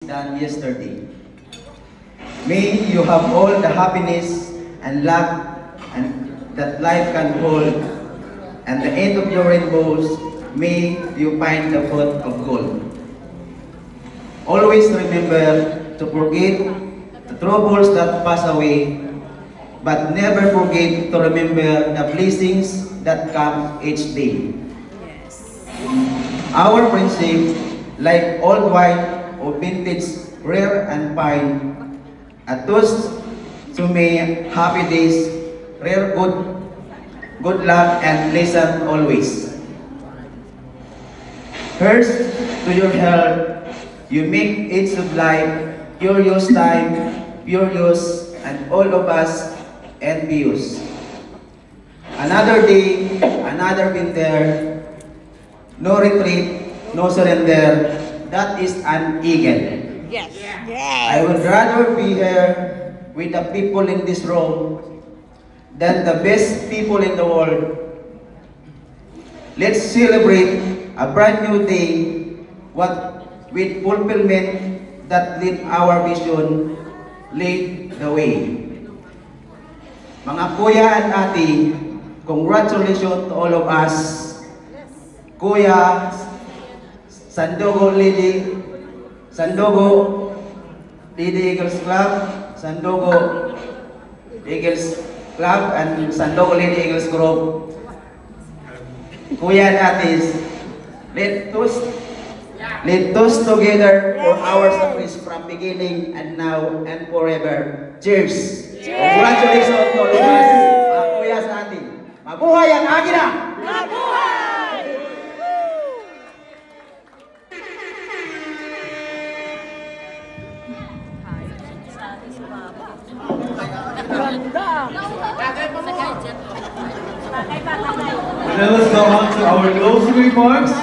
than yesterday. May you have all the happiness and luck and that life can hold, and the end of your rainbows, may you find the foot of gold. Always remember to forget the troubles that pass away, but never forget to remember the blessings that come each day. Yes. Our friendship, like old wine or vintage, rare and fine, a toast to may happy days, rare good luck and pleasant always. First, to your health, you make it sublime, curious time, furious, and all of us envious. Another day, another winter, no retreat, no surrender, that is an eagle. Yes. I would rather be here with the people in this room than the best people in the world. Let's celebrate a brand new day with fulfillment that lead our vision, lead the way. Mga kuya at ate, congratulations to all of us. Kuya, Sandogo Lady Eagles Club, Sandogo Eagles Club, and Sandogo Lady Eagles Group. Kuya and ates, let us together for our service from beginning and now and forever. Cheers! Congratulations to all of us, mga kuya sa atin. Mabuhay ang Agila! Mabuhay! Now let's go on to our closing remarks.